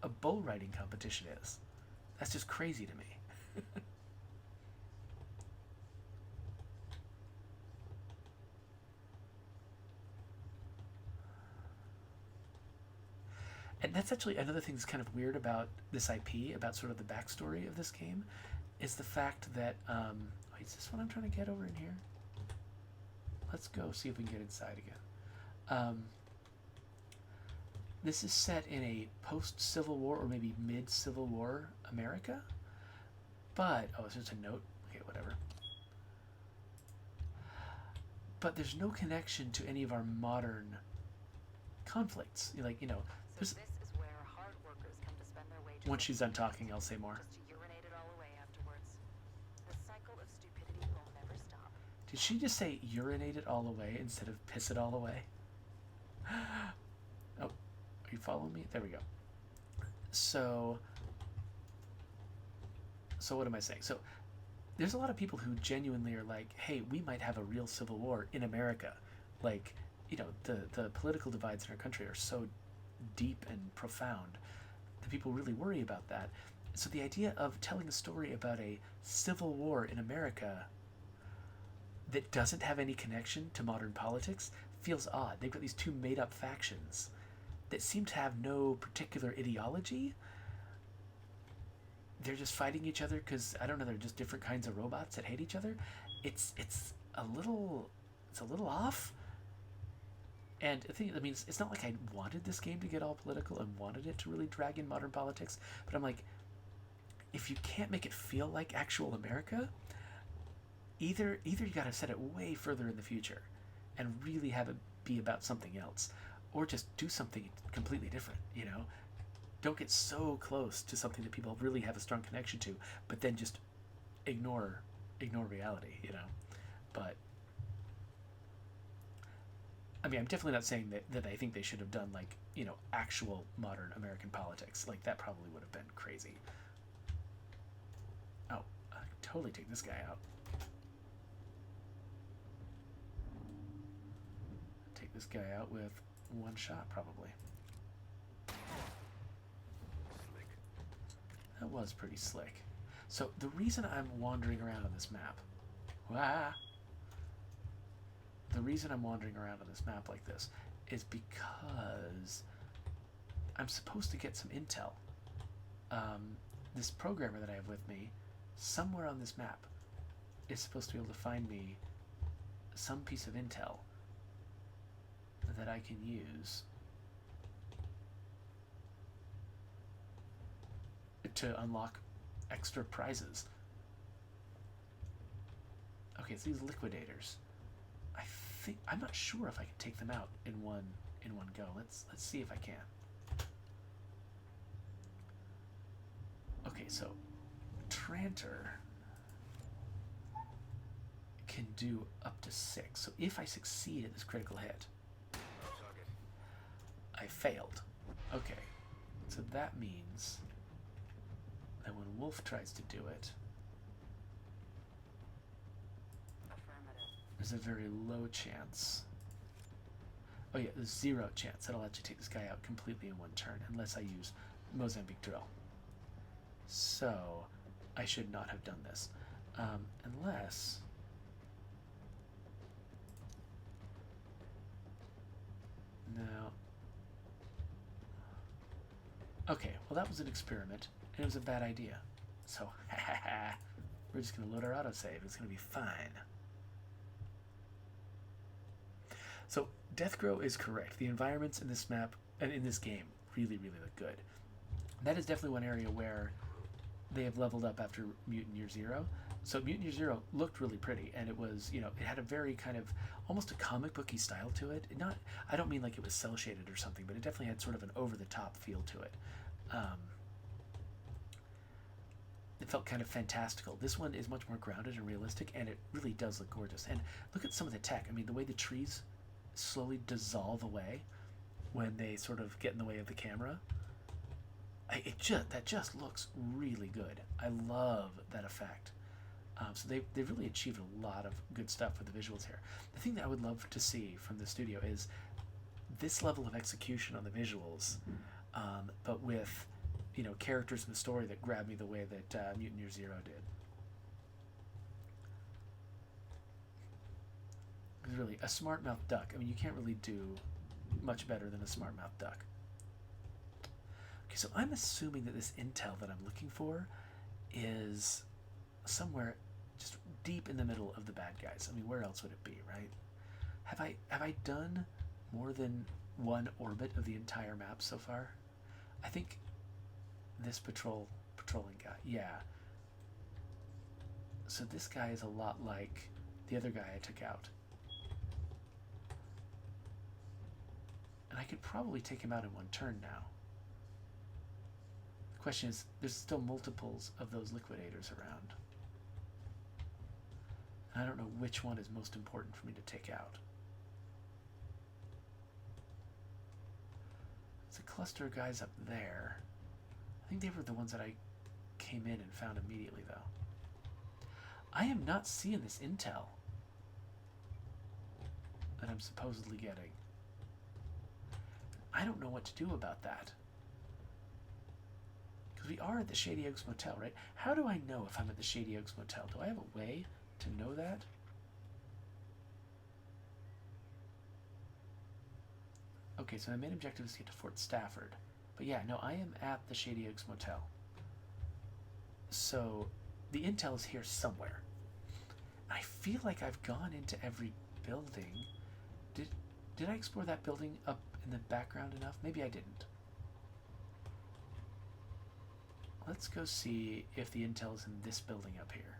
a bull riding competition is. That's just crazy to me. And that's actually another thing that's kind of weird about this IP, about sort of the backstory of this game, is the fact that, wait, is this what I'm trying to get over in here? Let's go see if we can get inside again. This is set in a post-Civil War, or maybe mid-Civil War America, but, oh, it's just a note? Okay, whatever. But there's no connection to any of our modern conflicts. Like, you know, So this is where hard workers come to spend their wages. Once she's done talking, I'll say more. Just to urinate it all away afterwards. The cycle of stupidity will never stop. Did she just say urinate it all away instead of piss it all away? Oh, are you following me? There we go. So what am I saying? So there's a lot of people who genuinely are like, hey, we might have a real civil war in America. Like, you know, the political divides in our country are so deep and profound that people really worry about that. So the idea of telling a story about a civil war in America that doesn't have any connection to modern politics feels odd. They've got these two made-up factions that seem to have no particular ideology. They're just fighting each other because, I don't know, they're just different kinds of robots that hate each other. It's a little off. And I think, I mean, it's not like I wanted this game to get all political and wanted it to really drag in modern politics, but I'm like, if you can't make it feel like actual America, either you got to set it way further in the future and really have it be about something else, or just do something completely different, you know? Don't get so close to something that people really have a strong connection to, but then just ignore reality, you know? But I mean, I'm definitely not saying that I think they should have done, like, you know, actual modern American politics. Like, that probably would have been crazy. Oh, I could totally take this guy out. Take this guy out with one shot, probably. Slick. That was pretty slick. So, the reason I'm wandering around on this map... The reason I'm wandering around on this map like this is because I'm supposed to get some intel. This programmer that I have with me, somewhere on this map, is supposed to be able to find me some piece of intel that I can use to unlock extra prizes. Okay, it's these liquidators. I'm not sure if I can take them out in one go. Let's see if I can. Okay, so Tranter can do up to 6. So if I succeed at this critical hit, Target. I failed. Okay, so that means that when Wolf tries to do it, there's a very low chance. Oh yeah, there's 0 chance that I'll actually take this guy out completely in one turn, unless I use Mozambique Drill. So, I should not have done this. Unless... No. Okay, well that was an experiment, and it was a bad idea. So, We're just going to load our autosave. It's going to be fine. So Deathgrow is correct. The environments in this map and in this game really, really look good. That is definitely one area where they have leveled up after Mutant Year Zero. So Mutant Year Zero looked really pretty, and it was, it had a very kind of almost a comic booky style to it. I don't mean like it was cel shaded or something, but it definitely had sort of an over the top feel to it. It felt kind of fantastical. This one is much more grounded and realistic, and it really does look gorgeous. And look at some of the tech. I mean, the way the trees slowly dissolve away when they sort of get in the way of the camera. That just looks really good. I love that effect. So they've really achieved a lot of good stuff with the visuals here. The thing that I would love to see from the studio is this level of execution on the visuals, but with characters in the story that grab me the way that Mutant Year Zero did. It's really a smart mouth duck. I mean, you can't really do much better than a smart mouth duck. Okay, so I'm assuming that this intel that I'm looking for is somewhere just deep in the middle of the bad guys. I mean, where else would it be, right? Have I done more than one orbit of the entire map so far? I think this patrolling guy, yeah. So this guy is a lot like the other guy I took out. And I could probably take him out in one turn now. The question is, there's still multiples of those liquidators around. And I don't know which one is most important for me to take out. There's a cluster of guys up there. I think they were the ones that I came in and found immediately, though. I am not seeing this intel that I'm supposedly getting. I don't know what to do about that. Because we are at the Shady Oaks Motel, right? How do I know if I'm at the Shady Oaks Motel? Do I have a way to know that? Okay, so my main objective is to get to Fort Stafford. But yeah, no, I am at the Shady Oaks Motel. So the intel is here somewhere. I feel like I've gone into every building. Did I explore that building up in the background enough? Maybe I didn't. Let's go see if the intel is in this building up here.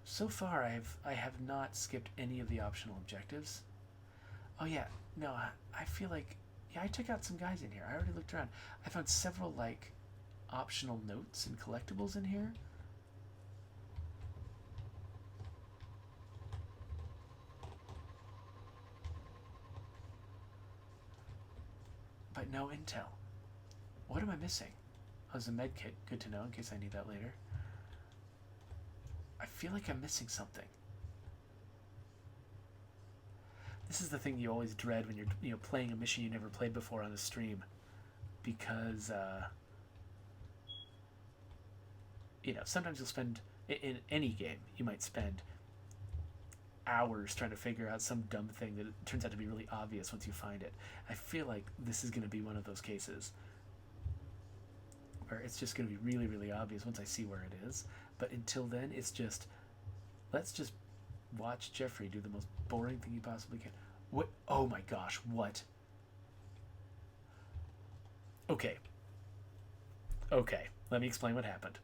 So far, I have not skipped any of the optional objectives. Oh yeah, no, I feel like, yeah, I took out some guys in here. I already looked around. I found several, like, optional notes and collectibles in here. But no intel. What am I missing? Oh, there's a med kit. Good to know in case I need that later. I feel like I'm missing something. This is the thing you always dread when you're playing a mission you never played before on a stream, because sometimes you'll spend in any game you might spend hours trying to figure out some dumb thing that turns out to be really obvious once you find it. I feel like this is going to be one of those cases where it's just going to be really, really obvious once I see where it is. But until then, it's just, let's just watch Jeffrey do the most boring thing he possibly can. What? Oh my gosh, what? Okay, let me explain what happened.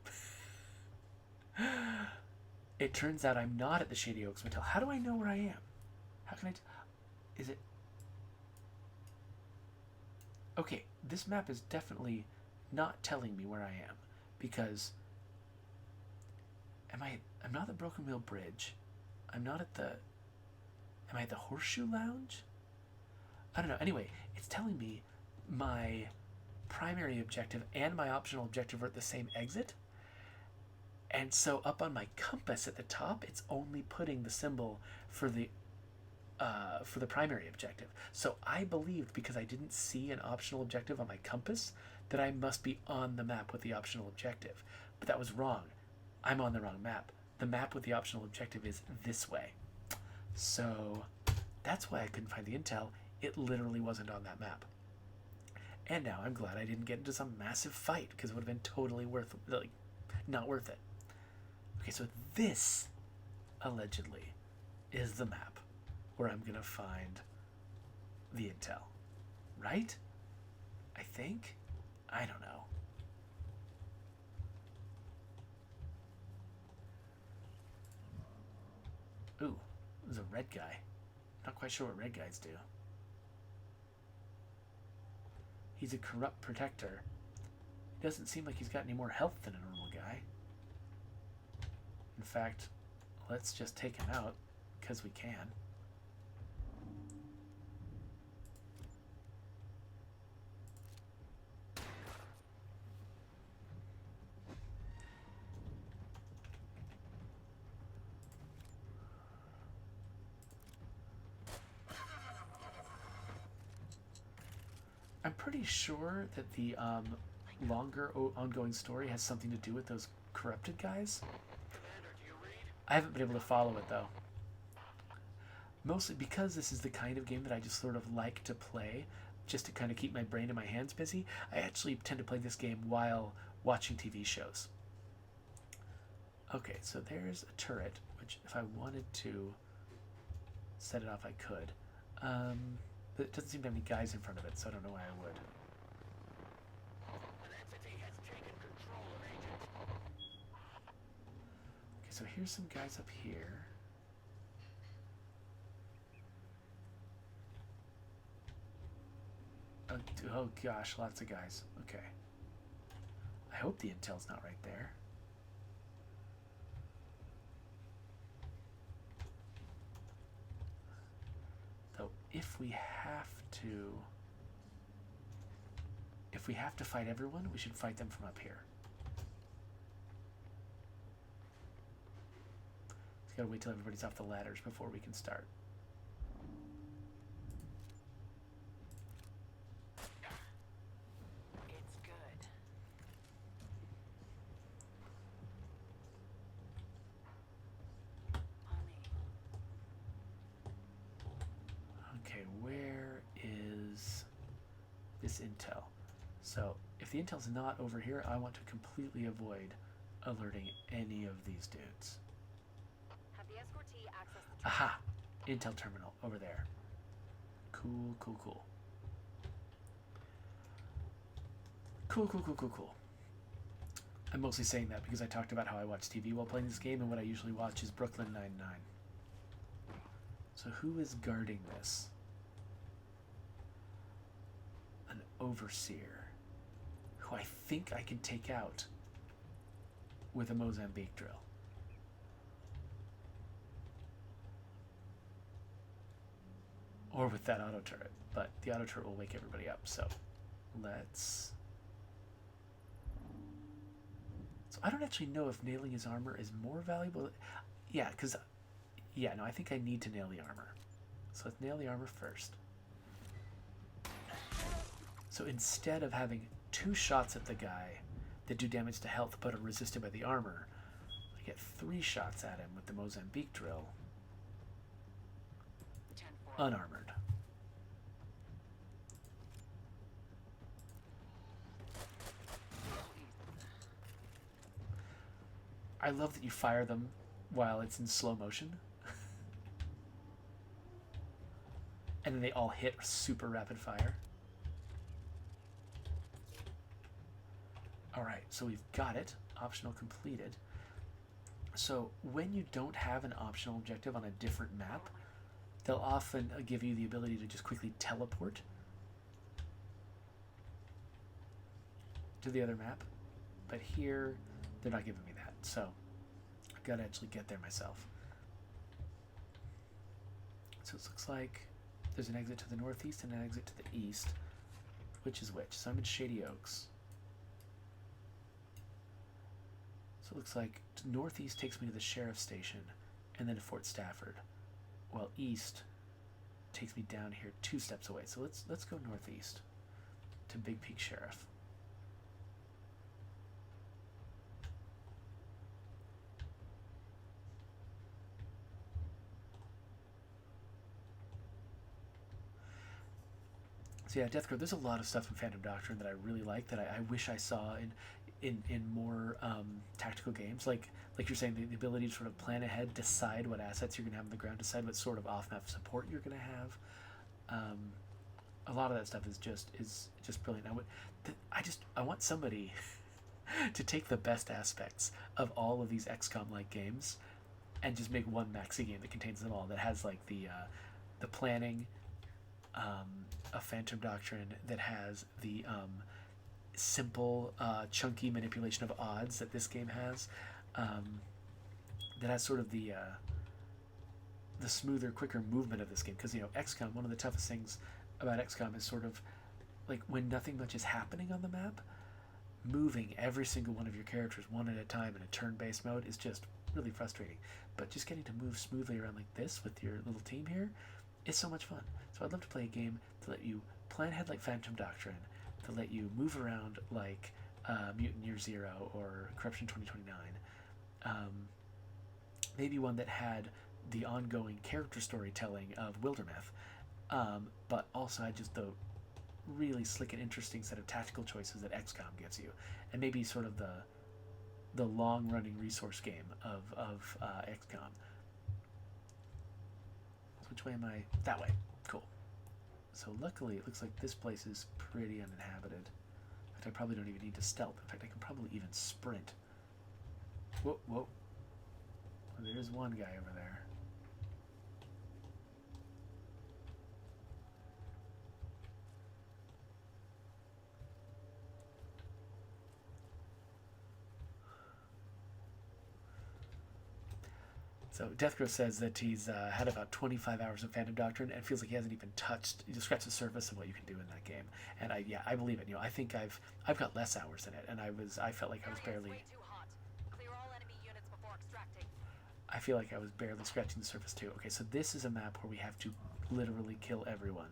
It turns out I'm not at the Shady Oaks Motel. How do I know where I am? How can I is it? Okay, this map is definitely not telling me where I am, because I'm not at the Broken Wheel Bridge. Am I at the Horseshoe Lounge? I don't know. Anyway, it's telling me my primary objective and my optional objective are at the same exit. And so up on my compass at the top, it's only putting the symbol for the primary objective. So I believed, because I didn't see an optional objective on my compass, that I must be on the map with the optional objective. But that was wrong. I'm on the wrong map. The map with the optional objective is this way. So that's why I couldn't find the intel. It literally wasn't on that map. And now I'm glad I didn't get into some massive fight, because it would have been totally not worth it. Okay, so this, allegedly, is the map where I'm going to find the intel. Right? I think? I don't know. Ooh, there's a red guy. Not quite sure what red guys do. He's a corrupt protector. He doesn't seem like he's got any more health than a normal guy. In fact, let's just take him out, because we can. I'm pretty sure that the longer ongoing story has something to do with those corrupted guys. Commander, do you read? I haven't been able to follow it, though. Mostly because this is the kind of game that I just sort of like to play, just to kind of keep my brain and my hands busy. I actually tend to play this game while watching TV shows. Okay, so there's a turret, which if I wanted to set it off, I could. But it doesn't seem to have any guys in front of it, so I don't know why I would. An entity has taken control of Agent. Okay, so here's some guys up here. Oh gosh, lots of guys. Okay. I hope the intel's not right there. Though, if we have to fight everyone, we should fight them from up here. Just gotta wait till everybody's off the ladders before we can start. It's good. Honey. Okay, where is this intel? So, if the intel's not over here, I want to completely avoid alerting any of these dudes. Have the escortee access the Aha! Intel terminal over there. Cool, cool, cool. Cool, cool, cool, cool, cool. I'm mostly saying that because I talked about how I watch TV while playing this game, and what I usually watch is Brooklyn Nine-Nine. So who is guarding this? An overseer, who I think I can take out with a Mozambique drill. Or with that auto turret, but the auto turret will wake everybody up, so let's... So I don't actually know if nailing his armor is more valuable. Yeah, because... Yeah, no, I think I need to nail the armor. So let's nail the armor first. So instead of having 2 shots at the guy that do damage to health but are resisted by the armor, I get 3 shots at him with the Mozambique drill, 10-4. unarmored. I love that you fire them while it's in slow motion. And then they all hit super rapid fire. Alright, so we've got it. Optional completed. So when you don't have an optional objective on a different map, they'll often give you the ability to just quickly teleport to the other map. But here, they're not giving me that. So I've got to actually get there myself. So it looks like there's an exit to the northeast and an exit to the east. Which is which? So I'm in Shady Oaks. So it looks like northeast takes me to the sheriff's station and then to Fort Stafford, while east takes me down here 2 steps away. So let's go northeast to Big Peak Sheriff. So yeah, Death Grove. There's a lot of stuff in Phantom Doctrine that I really like that I wish I saw in more tactical games. Like you're saying, the ability to sort of plan ahead, decide what assets you're going to have on the ground, decide what sort of off map support you're going to have. Um, a lot of that stuff is just brilliant. I want somebody to take the best aspects of all of these XCOM like games and just make one maxi game that contains them all. That has like the planning of Phantom Doctrine, that has the simple, chunky manipulation of odds that this game has, that has sort of the smoother, quicker movement of this game. Because XCOM, one of the toughest things about XCOM is sort of like when nothing much is happening on the map, moving every single one of your characters one at a time in a turn-based mode is just really frustrating. But just getting to move smoothly around like this with your little team here is so much fun. So I'd love to play a game to let you plan ahead like Phantom Doctrine, to let you move around like Mutant Year Zero or Corruption 2029. Maybe one that had the ongoing character storytelling of Wildermyth, but also had just the really slick and interesting set of tactical choices that XCOM gives you, and maybe sort of the long-running resource game of XCOM. So which way am I? That way. Cool. So luckily, it looks like this place is pretty uninhabited. In fact, I probably don't even need to stealth. In fact, I can probably even sprint. Whoa, whoa. Well, there's one guy over there. So Deathgrove says that he's had about 25 hours of Phantom Doctrine and feels like he hasn't even touched, he just scratched the surface of what you can do in that game. And I believe it. I think I've got less hours in it, and I felt like I was barely. Way too hot. Clear all enemy units before extracting. I feel like I was barely scratching the surface too. Okay, so this is a map where we have to literally kill everyone.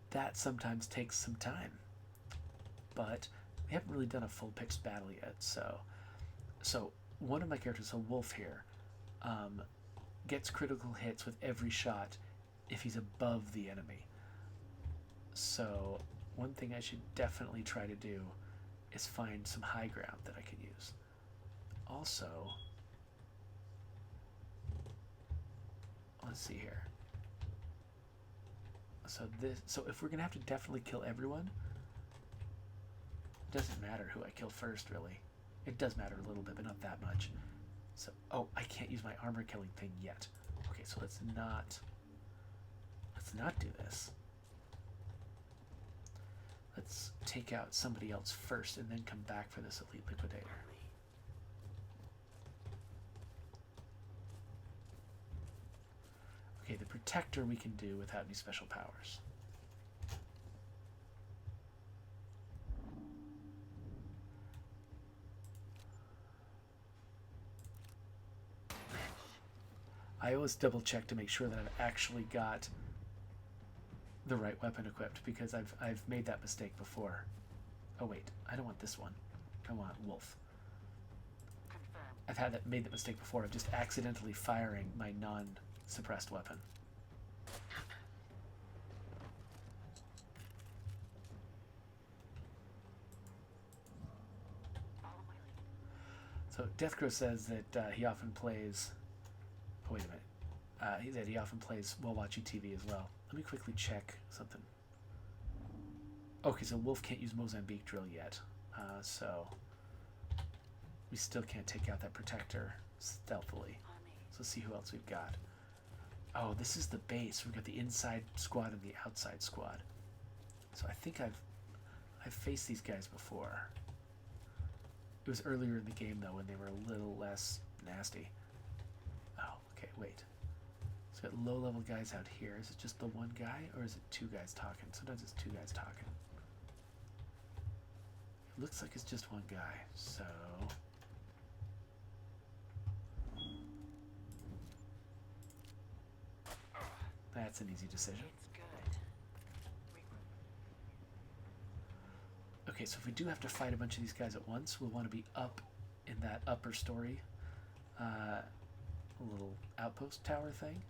That sometimes takes some time, but we haven't really done a full pitched battle yet. So one of my characters, a wolf here, gets critical hits with every shot if he's above the enemy. So one thing I should definitely try to do is find some high ground that I can use. Also, let's see here. So if we're gonna have to definitely kill everyone, it doesn't matter who I kill first, really. It does matter a little bit, but not that much. So, I can't use my armor killing thing yet. Okay, so let's not do this. Let's take out somebody else first and then come back for this elite liquidator. Okay, the protector we can do without any special powers. I always double check to make sure that I've actually got the right weapon equipped, because I've made that mistake before. Oh wait, I don't want this one. I want wolf. Confirm. Made that mistake before of just accidentally firing my non-suppressed weapon. Follow my lead. So Deathcrow says that he often plays. Oh wait a minute. He often plays while watching TV as well. Let me quickly check something. Okay, so Wolf can't use Mozambique drill yet, so we still can't take out that protector stealthily. On me. So let's see who else we've got. Oh, this is the base. We've got the inside squad and the outside squad. So I think I've faced these guys before. It was earlier in the game though, when they were a little less nasty. Oh, okay, wait. So we've got low-level guys out here. Is it just the one guy, or is it two guys talking? Sometimes it's two guys talking. It looks like it's just one guy, so... That's an easy decision. It's good. Regroup. Okay, so if we do have to fight a bunch of these guys at once, we'll want to be up in that upper story. A little outpost tower thing.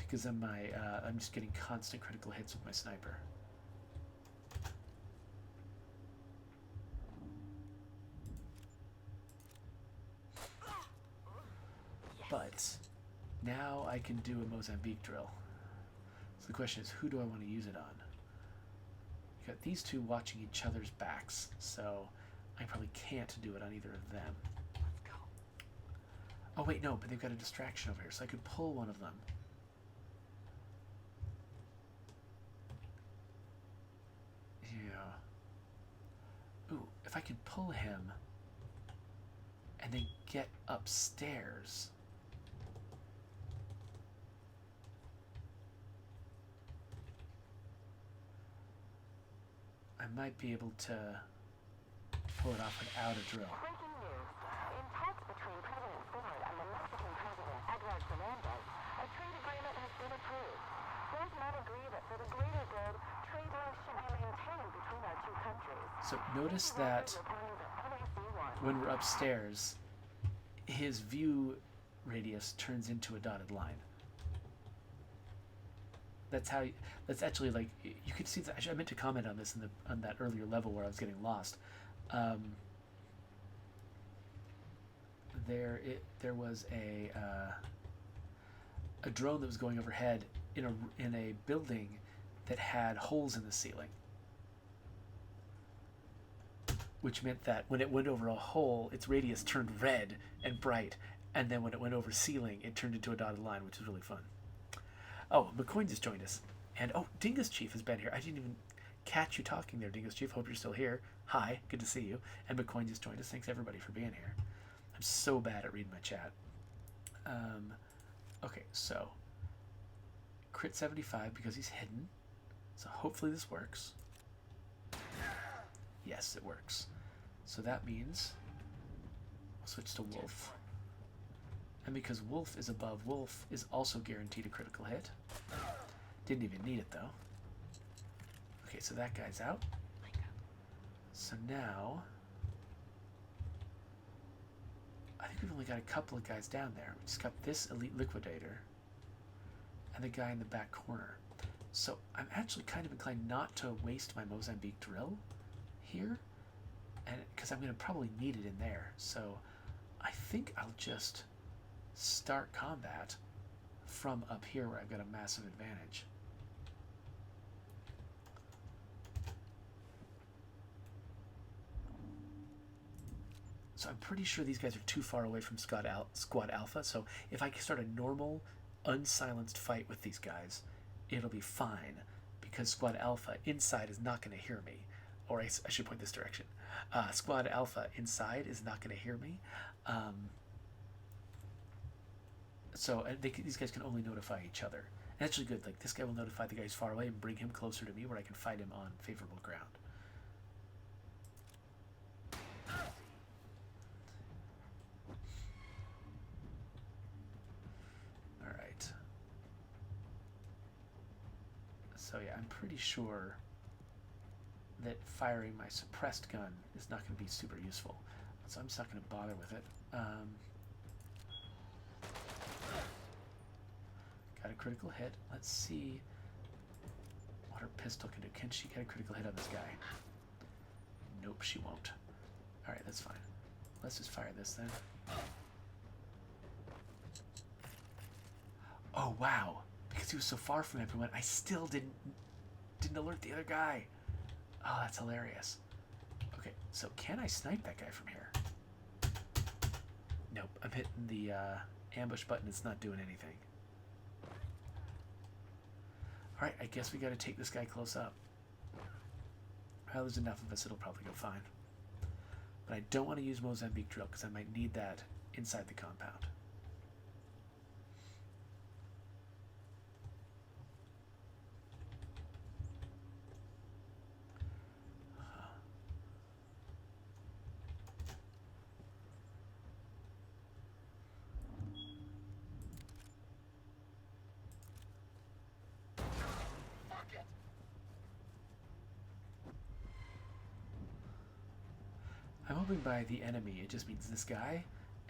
because I'm just getting constant critical hits with my sniper. But now I can do a Mozambique drill. So the question is, who do I want to use it on? You got these two watching each other's backs, so I probably can't do it on either of them. Let's go. Oh wait, no, but they've got a distraction over here, so I could pull one of them. Yeah. Ooh, if I could pull him and then get upstairs. I might be able to pull it off without a drill. Breaking news. In talks between President Ford and the Mexican President Edward Fernandez, a trade agreement has been approved. Both men agree that for the greater good, trade links should be maintained between our two countries. So notice that when we're upstairs, his view radius turns into a dotted line. That's how. That's actually like you could see. That, I meant to comment on this on that earlier level where I was getting lost. There was a drone that was going overhead in a building that had holes in the ceiling, which meant that when it went over a hole, its radius turned red and bright, and then when it went over ceiling, it turned into a dotted line, which was really fun. Oh, McCoy just joined us. And, oh, Dingus Chief has been here. I didn't even catch you talking there, Dingus Chief. Hope you're still here. Hi, good to see you. And McCoy just joined us. Thanks, everybody, for being here. I'm so bad at reading my chat. Okay, so crit 75 because he's hidden. So hopefully this works. Yes, it works. So that means I'll switch to Wolf. And because Wolf is above, Wolf is also guaranteed a critical hit. Didn't even need it, though. Okay, so that guy's out. So now I think we've only got a couple of guys down there. We just got this elite liquidator and the guy in the back corner. So I'm actually kind of inclined not to waste my Mozambique drill here, and because I'm going to probably need it in there. So I think I'll just start combat from up here where I've got a massive advantage. So I'm pretty sure these guys are too far away from Squad Alpha, so if I start a normal, unsilenced fight with these guys, it'll be fine, because Squad Alpha inside is not going to hear me. Or I should point this direction. Squad Alpha inside is not going to hear me. So these guys can only notify each other. And actually good, like this guy will notify the guys far away and bring him closer to me where I can fight him on favorable ground. Alright. So yeah, I'm pretty sure that firing my suppressed gun is not going to be super useful. So I'm just not going to bother with it. Got a critical hit. Let's see what her pistol can do. Can she get a critical hit on this guy? Nope, she won't. Alright, that's fine. Let's just fire this then. Oh, wow. Because he was so far from everyone, I still didn't alert the other guy. Oh, that's hilarious. Okay, so can I snipe that guy from here? Nope, I'm hitting the ambush button. It's not doing anything. Alright, I guess we gotta take this guy close up. Well, there's enough of us, it'll probably go fine. But I don't want to use Mozambique drill because I might need that inside the compound. I'm hoping by the enemy it just means this guy,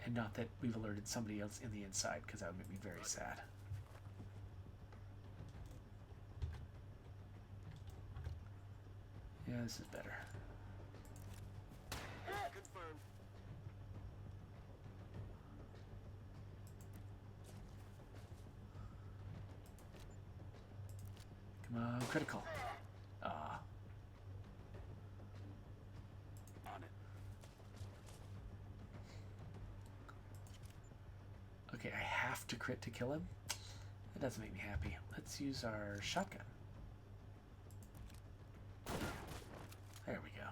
and not that we've alerted somebody else in the inside, because that would make me very sad. Yeah, this is better. Confirmed. Come on, critical. Ah. On it. Okay, I have to crit to kill him. That doesn't make me happy. Let's use our shotgun. There we go.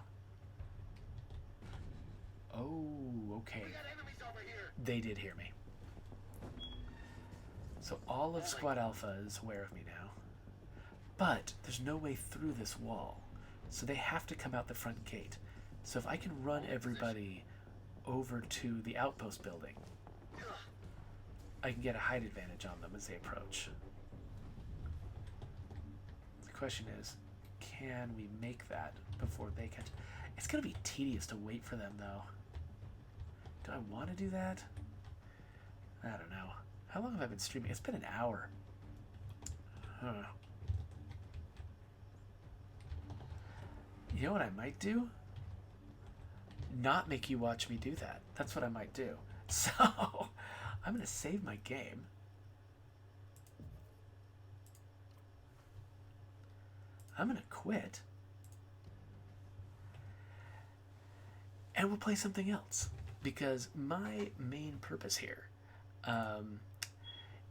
Oh, okay. We got enemies over here. They did hear me. So all of Squad Alpha is aware of me now. But there's no way through this wall. So they have to come out the front gate. So if I can run everybody over to the outpost building, I can get a height advantage on them as they approach. The question is, can we make that before they catch? It's going to be tedious to wait for them, though. Do I want to do that? I don't know. How long have I been streaming? It's been an hour. Huh. You know what I might do? Not make you watch me do that. That's what I might do. So, I'm going to save my game. I'm going to quit. And we'll play something else. Because my main purpose here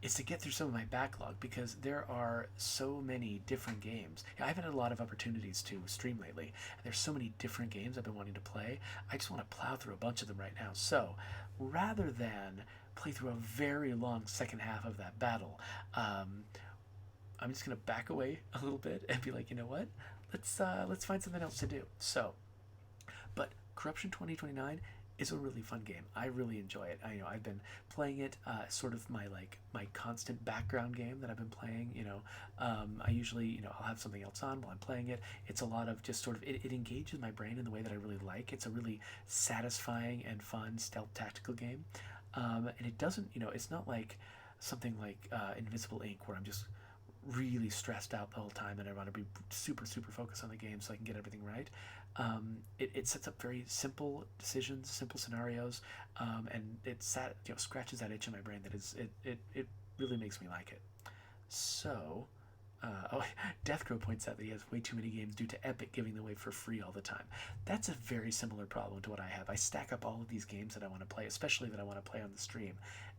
is to get through some of my backlog, because there are so many different games. I haven't had a lot of opportunities to stream lately. There's so many different games I've been wanting to play. I just want to plow through a bunch of them right now. So rather than play through a very long second half of that battle, I'm just gonna back away a little bit and be like, you know what? Let's find something else to do. So, but Corruption 2029 is a really fun game. I really enjoy it. I've been playing it, sort of my constant background game that I've been playing. I usually, I'll have something else on while I'm playing it. It's a lot of just sort of, it engages my brain in the way that I really like. It's a really satisfying and fun stealth tactical game. And it doesn't, it's not like something like Invisible Ink, where I'm just really stressed out the whole time and I want to be super focused on the game so I can get everything right. It sets up very simple decisions, simple scenarios, and it scratches that itch in my brain that it really makes me like it. So, Deathcrow points out that he has way too many games due to Epic giving them away for free all the time. That's a very similar problem to what I have. I stack up all of these games that I want to play, especially that I want to play on the stream,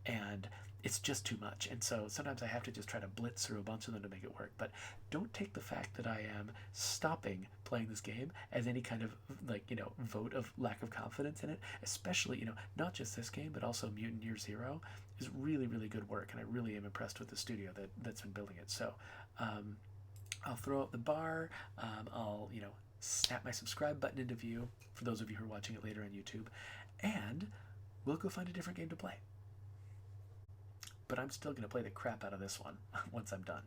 and it's just too much. And so sometimes I have to just try to blitz through a bunch of them to make it work. But don't take the fact that I am stopping playing this game as any kind of vote of lack of confidence in it. Especially, not just this game, but also Mutant Year Zero is really good work, and I really am impressed with the studio that's been building it. So I'll throw up the bar. I'll snap my subscribe button into view for those of you who are watching it later on YouTube, and we'll go find a different game to play. But I'm still going to play the crap out of this one once I'm done.